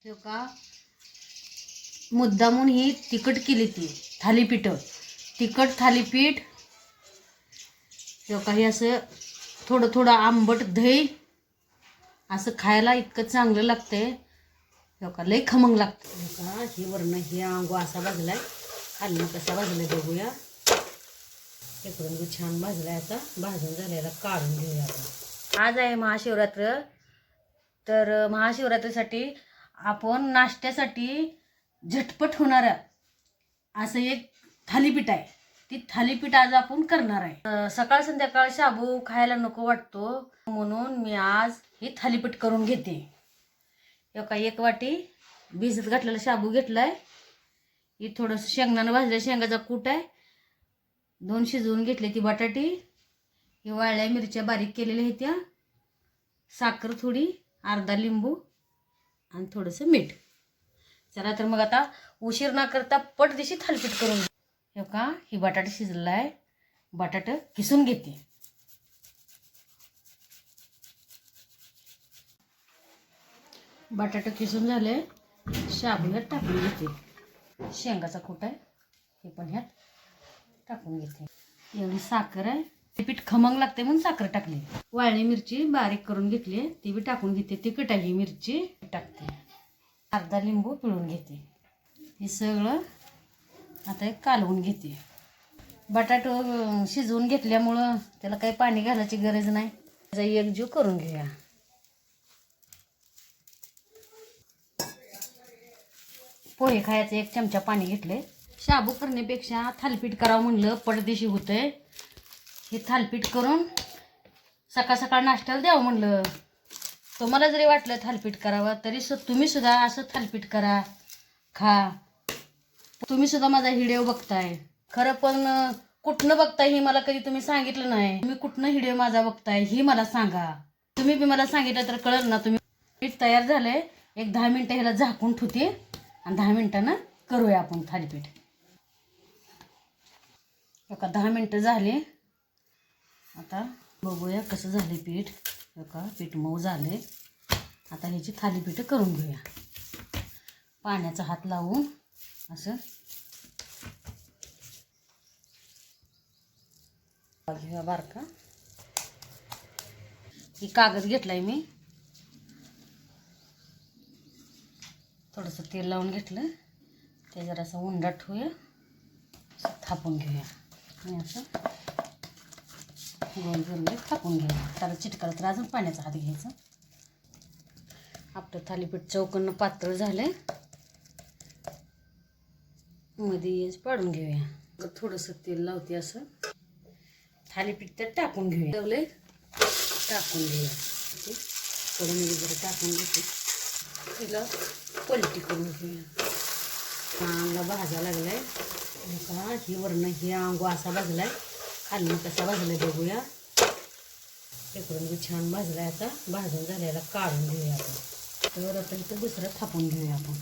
हे का मुद्दामून ही तिखट केली ती थालीपीठ, तिखट थालीपीठ. हे का हे असं थोडं थोडं आंबट दही असं खायला इतकं चांगलं लागतंय. हे का लय खमंग लागतं. हे का ही वरण ही अंगो असा भाजलाय, खाली कसा भाजलाय बघूया. इकडून बी छान भाजलाय. आता भाजून झालेला काढून घेऊया आपण. आज आहे महाशिवरात्र. तर महाशिवरात्रीसाठी आपण नाश्त्यासाठी झटपट होणारा असं एक थालीपीठ आहे. ती थालीपीठ आज आपण करणार आहे. सकाळ संध्याकाळ शाबू खायला नको वाटतो, म्हणून मी आज ही थालीपीठ करून घेते. एक वाटी भिजत घातलेला शाबू घेतलाय. ही थोडंसं शेंगदाणं भाजल्या शेंगाचा कूट आहे. 2 शिजवून घेतली ती बटाटी. ही वाळल्या मिरच्या बारीक केलेल्या आहेत त्या, साखर थोडी, अर्धा लिंबू आणि थोडंसं मीठ. चला तर मग आता उशीर न करता पटदिशी थालीपीठ करून घे. हे का ही बटाटा शिजला आहे. बटाटा किसून घेते. बटाटा किसून झाले. शाबू ह्यात टाकून घेते. शेंगाचा कूट आहे हे पण ह्यात टाकून घेते. एवढी साखर आहे. ते पीठ खमंग लागते म्हणून साखर टाकली. वाळली मिरची बारीक करून घेतली, ती बी टाकून घेते. तिखट आहे ही मिरची टाकते. अर्धा लिंबू पिळून घेते. हे सगळं आता एक कालवून घेते. बटाटो शिजवून घेतल्यामुळं त्याला काही पाणी घालायची गरज नाही. त्याचा एकजीव करून घेऊया. पोहे खायचं 1 चमचा पाणी घेतले. शाबू करण्यापेक्षा थालीपीठ करावं म्हणलं, पटदिशी होतंय. हे थालीपीठ करून सकाळ सकाळ नाश्त्याला द्यावं म्हणलं. तुम्हाला जरी वाटलं थालीपीठ करावं तरी तुम्ही सुद्धा असं थालीपीठ करा, खा. तुम्ही सुद्धा माझा व्हिडिओ बघताय. खरं पण कुठनं बघताय हे मला कधी तुम्ही सांगितलं नाही. तुम्ही कुठनं व्हिडिओ माझा बघताय ही मला सांगा. तुम्ही बी मला सांगितलं तर कळलं ना. तुम्ही पीठ तयार झालंय. एक 10 मिनटं ह्याला झाकून ठेवते आणि 10 मिनटानं करूया आपण थालीपीठ. एका 10 मिनटं झाले. आता बघूया कसं झाले पीठ. एका पीठ मऊ झाले. आता ह्याची थालीपीठ करून घेऊया. पाण्याचा हात लावून असं घेऊया बारका. ही कागद घेतलाय मी. थोडंसं तेल लावून घेतलं. ते जरासं उंडा ठेवूया. थापून घेऊया आणि असं गोल गोल थापून घ्यायचं. त्याला चिटकायला तर अजून पाण्याचा हात घ्यायचा. आपलं थालीपीठ चौकोन पातळ झाले. मध्ये पाडून घेऊया. थोडंसं तेल लावते. असं थालीपीठ त्यात टाकून घेऊया. टाकून घेऊया. थोडं मीठ जरा टाकून घेते. तिला पलटी करून घेऊया. चांगला भाजा लागलाय. का ही वरण ही अंगो असा भाजलाय, खाली कसा भाजलाय बघूया. इकडून बी छान भाजलाय. आता भाजून झालेला काढून घेऊया आपण. तर आता इथं दुसरं थापून घेऊया आपण.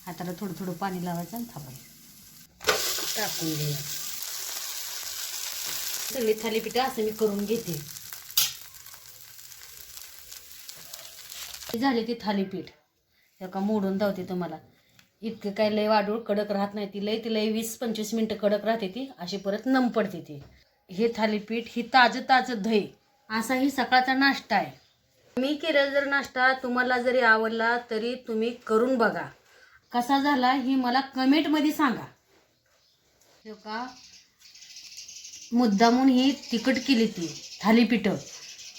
हाताला थोडं थोडं पाणी लावायचं आणि थापायचं. टाकून घेऊया. सगळी थालीपीठ असं मी करून घेते. झाली ती थालीपीठ. एका मोडून धावते तुम्हाला. इतकं काय लय वाढूळ कडक राहत नाही. ती लय 20-25 मिनटं कडक राहते ती. अशी परत नम पडते ती. हे थालीपीठ ही ताजं ताजं दही असा ही सकाळचा नाश्ता आहे. मी केलेला जर नाश्ता तुम्हाला जरी आवडला तरी तुम्ही करून बघा. कसा झाला ही मला कमेंटमध्ये सांगा. हे का मुद्दामून ही तिखट केली ती थालीपीठ,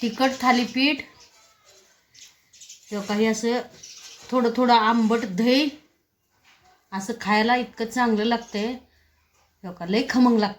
तिखट थालीपीठ. हे का हे असं थोडं थोडं आंबट दही असं खायला इतकं चांगलं लागतंय. हे का लय खमंग लागतं.